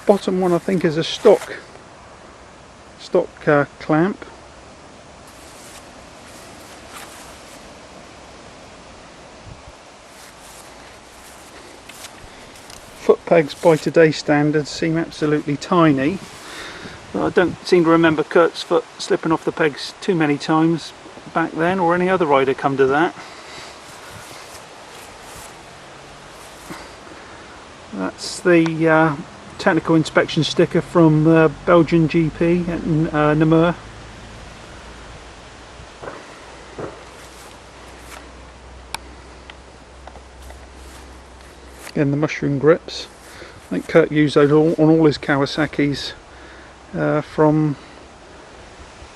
bottom one I think is a stock clamp. Foot pegs by today's standards seem absolutely tiny. I don't seem to remember Kurt's foot slipping off the pegs too many times back then, or any other rider come to that. That's the technical inspection sticker from Belgian GP at Namur. Again, the mushroom grips. I think Kurt used those on all his Kawasaki's from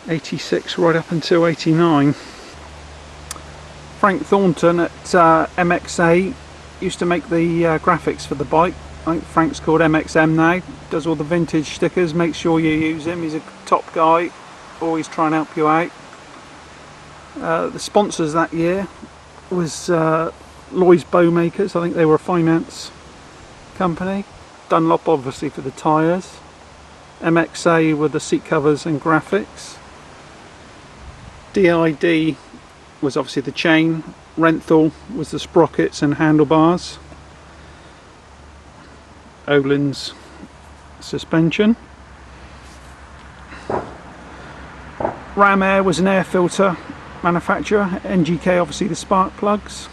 86 right up until 89. Frank Thornton at MXA used to make the graphics for the bike. I think Frank's called MXM now. Does all the vintage stickers. Make sure you use him. He's a top guy. Always try and help you out. The sponsors that year was Lloyd's Bowmakers. I think they were a finance company. Dunlop obviously for the tyres. MXA with the seat covers and graphics. DID was obviously the chain. Renthal was the sprockets and handlebars. Öhlins suspension. Ram Air was an air filter manufacturer. NGK obviously the spark plugs.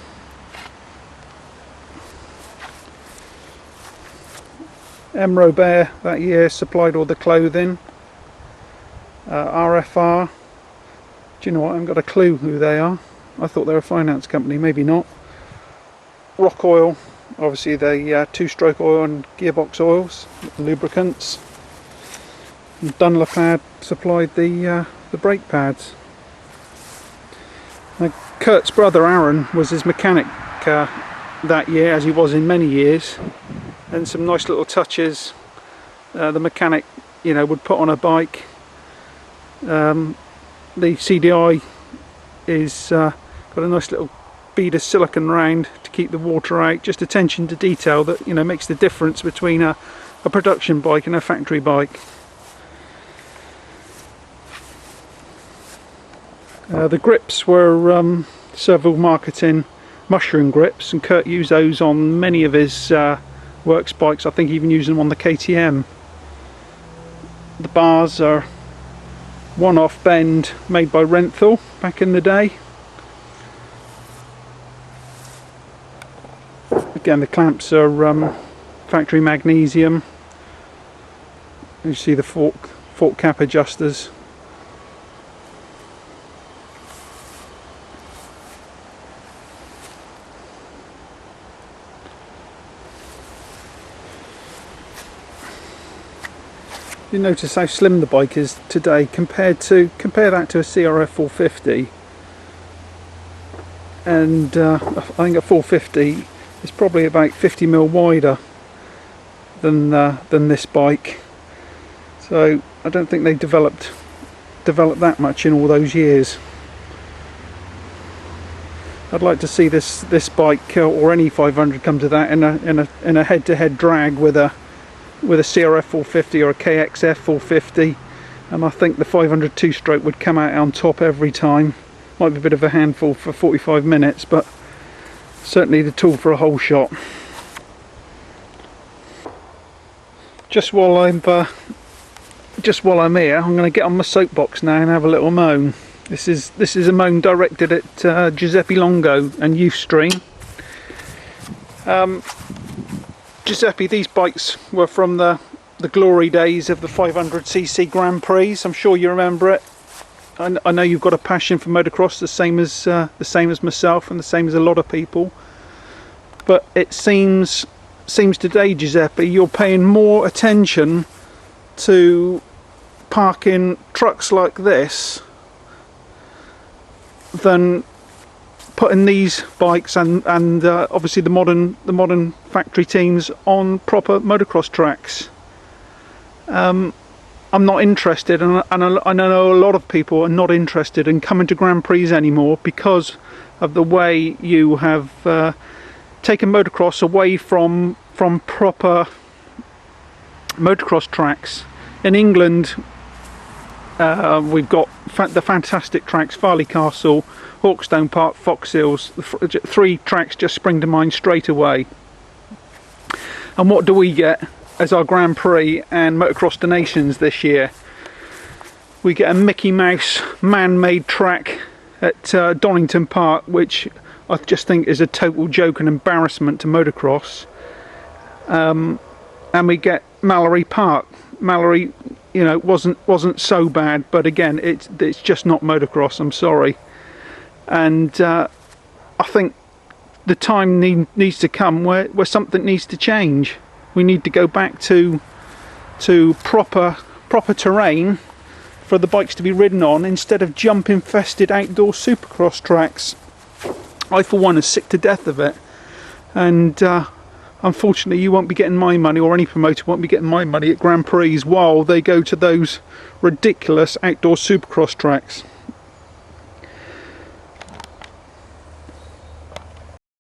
M. Robert that year supplied all the clothing. RFR, do you know what, I haven't got a clue who they are. I thought they were a finance company, maybe not. Rock Oil, obviously the two-stroke oil and gearbox oils, lubricants. And Dunlop supplied the brake pads. Now, Kurt's brother Aaron was his mechanic that year, as he was in many years. And some nice little touches the mechanic, would put on a bike. The CDI is got a nice little bead of silicone round to keep the water out. Just attention to detail that makes the difference between a production bike and a factory bike. The grips were Serval Marketing mushroom grips, and Kurt used those on many of his works bikes. I think even using them on the KTM. The bars are one-off bend made by Renthal back in the day. Again, the clamps are factory magnesium. You see the fork cap adjusters. You notice how slim the bike is today compare that to a SR500, and I think a 450 is probably about 50mm wider than this bike. So I don't think they developed that much in all those years. I'd like to see this bike or any 500 come to that in a head-to-head drag with a CRF 450 or a KXF 450, and I think the 500 two-stroke would come out on top every time. Might be a bit of a handful for 45 minutes, but certainly the tool for a whole shot. Just while I'm here, I'm going to get on my soapbox now and have a little moan. This is a moan directed at Giuseppe Longo and Youthstream. Giuseppe, these bikes were from the glory days of the 500cc Grand Prix. I'm sure you remember it. I know you've got a passion for motocross, the same as myself, and the same as a lot of people. But it seems today, Giuseppe, you're paying more attention to parking trucks like this than putting these bikes and obviously the modern factory teams on proper motocross tracks. I'm not interested, and I know a lot of people are not interested in coming to Grand Prix anymore because of the way you have taken motocross away from proper motocross tracks. In England, we've got the fantastic tracks Farleigh Castle, Hawkstone Park, Fox Hills. The three tracks just spring to mind straight away. And what do we get as our Grand Prix and Motocross Donations this year? We get a Mickey Mouse man-made track at Donington Park, which I just think is a total joke and embarrassment to motocross. And we get Mallory Park. Mallory, you know, wasn't so bad, but again, it's just not motocross. I'm sorry. And I think the time needs to come where something needs to change. We need to go back to proper terrain for the bikes to be ridden on, instead of jump infested outdoor supercross tracks. I for one is sick to death of it, and unfortunately you won't be getting my money, or any promoter won't be getting my money at Grand Prix while they go to those ridiculous outdoor supercross tracks.